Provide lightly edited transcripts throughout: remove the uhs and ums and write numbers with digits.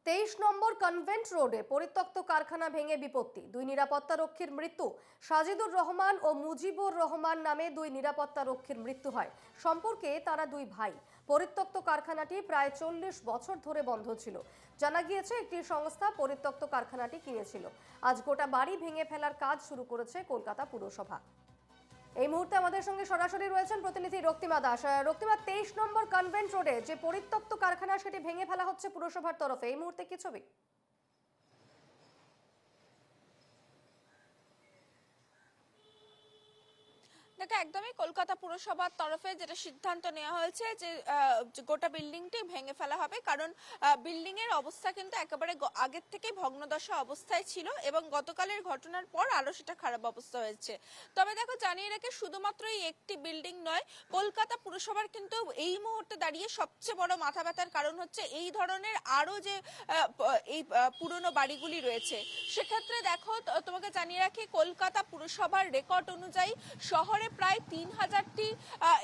23 নম্বর convent রোডে পরিত্যক্ত কারখানা ভেঙে বিপত্তি। দুই নিরাপত্তা রক্ষীর মৃত্যু। সাজিদুর রহমান ও মুজিবুর রহমান নামে দুই নিরাপত্তা রক্ষীর মৃত্যু হয়। সম্পর্কে তারা দুই ভাই। পরিত্যক্ত কারখানাটি প্রায় 40 বছর ধরে বন্ধ ছিল। জানা গিয়েছে একটি সংস্থা পরিত্যক্ত কারখানাটি কিনেছিল। আজ গোটা বাড়ি ভেঙে ফেলার কাজ শুরু করেছে কলকাতা পুরসভা। এই মুহূর্তে আমাদের সঙ্গে সরাসরি রয়েছেন প্রতিনিধি রক্তিমা দাস। রক্তিমা, 23 নম্বর কনভেন্ট রোডে যে পরিত্যক্ত কারখানা সেটি ভেঙে ফেলা হচ্ছে পুরসভার তরফে, এই মুহূর্তে কি ছবি? দেখো, একদমই কলকাতা পুরসভার তরফে যেটা সিদ্ধান্ত নেওয়া হয়েছে যে গোটা বিল্ডিংটি ভেঙে ফেলা হবে, কারণ বিল্ডিং এর অবস্থা কিন্তু একেবারে আগের থেকেই ভগ্নদশা অবস্থায় ছিল এবং গতকালের ঘটনার পর আরো সেটা খারাপ অবস্থা হয়েছে। তবে দেখো, জানিয়ে রেখে শুধুমাত্র এই একটি বিল্ডিং নয়, কলকাতা পুরসভার কিন্তু এই মুহূর্তে দাঁড়িয়ে সবচেয়ে বড় মাথা ব্যথার কারণ হচ্ছে এই ধরনের আরো যে এই পুরনো বাড়িগুলি রয়েছে। সেক্ষেত্রে দেখো, তোমাকে জানিয়ে রাখি, কলকাতা পুরসভার রেকর্ড অনুযায়ী শহরে প্রায় 3000টি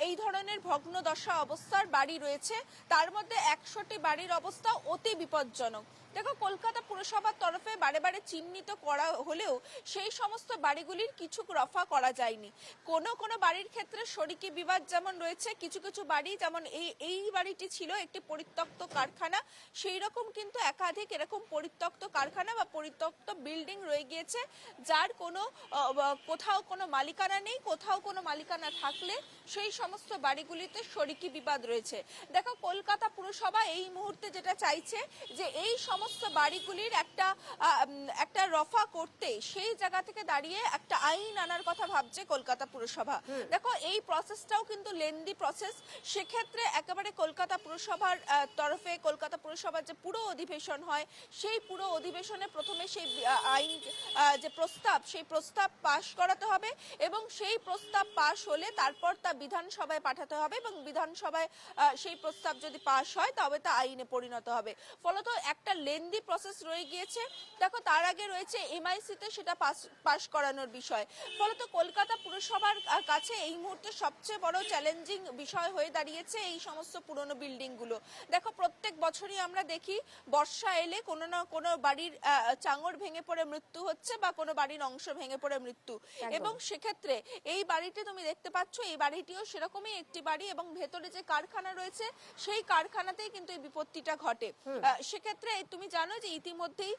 এই ধরনের ভগ্নদশা অবস্থার বাড়ি রয়েছে। তার মধ্যে 100টি বাড়ির অবস্থা অতি বিপজ্জনক। দেখো, কলকাতা পুরসভার তরফে বারে বারে চিহ্নিত করা হলেও সেই সমস্ত বাড়িগুলির কিছু রফা করা যায়নি। কোনো বাড়ির ক্ষেত্রে শরিকি বিবাদ যেমন রয়েছে, কিছু কিছু বাড়ি যেমন এই বাড়িটি ছিল একটি পরিত্যক্ত কারখানা, সেই রকম কিন্তু একাধিক এরকম পরিত্যক্ত কারখানা বা পরিত্যক্ত বিল্ডিং রয়ে গিয়েছে, যার কোথাও কোনো মালিকানা নেই, কোথাও কোনো মালিকানা থাকলে সেই সমস্ত বাড়িগুলিতে শরিকি বিবাদ রয়েছে। দেখো, কলকাতা পুরসভা এই মুহূর্তে যেটা চাইছে যে এই সমস্ত বাড়িগুলির একটা রফা করতে সেই জায়গা থেকে দাঁড়িয়ে একটা আইন আনার কথা ভাবছে কলকাতা পুরসভা। দেখো, এই প্রসেসটাও কিন্তু লেন্দি প্রসেস। সেক্ষেত্রে একেবারে কলকাতা পুরসভার তরফে কলকাতা পুরসভার যে পুরো অধিবেশন হয়, সেই পুরো অধিবেশনে প্রথমে সেই আইন যে প্রস্তাব, সেই প্রস্তাব পাশ করাতে হবে এবং সেই প্রস্তাব পাশ হলে তারপর তা বিধানসভায় পাঠাতে হবে এবং বিধানসভায় সেই প্রস্তাব যদি পাশ হয় তবে তা আইনে পরিণত হবে। ফলত একটা লেন্দি প্রসেস রয়ে গিয়েছে। দেখো, তার আগে রয়েছে এমআইসিতে সেটা পাশ করানোর বিষয়। ফলত কলকাতা পুরসভার কাছে এই মুহূর্তে সবচেয়ে বড় চ্যালেঞ্জিং বিষয় হয়ে দাঁড়িয়েছে এই সমস্ত পুরনো বিল্ডিং গুলো। দেখো, প্রত্যেক বছরই আমরা দেখি বর্ষা এলে কোনো না কোনো বাড়ির চাঙড় ভেঙে পড়ে মৃত্যু হচ্ছে বা কোনো বাড়ির অংশ ভেঙে পড়ে মৃত্যু। এবং সেক্ষেত্রে এই বাড়িটি তুমি দেখতে পাচ্ছ, এই বাড়িটিও সেরকমই একটি বাড়ি এবং ভেতরে যে কারখানা রয়েছে সেই কারখানাতেই কিন্তু এই বিপত্তিটা ঘটে। সেক্ষেত্রে তুমি জানো যে ইতিমধ্যেই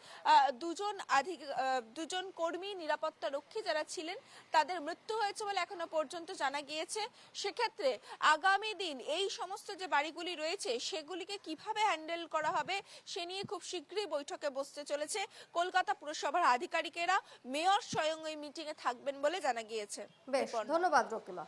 দুজন কর্মী নিরাপত্তা রক্ষী যারা ছিলেন তাদের মৃত্যু হয়েছে বলে এখনো পর্যন্ত জানা গিয়েছে। সেক্ষেত্রে আগামী দিন এই সমস্ত যে বাড়িগুলি রয়েছে সেগুলিকে কিভাবে হ্যান্ডেল করা হবে সে নিয়ে খুব শীঘ্রই বৈঠকে বসতে চলেছে কলকাতা পুরসভার আধিকারিকেরা। মেয়র স্বয়ং ওই মিটিং এ থাকবেন বলে জানা গিয়েছে। বেশ, ধন্যবাদ রক্তিমা।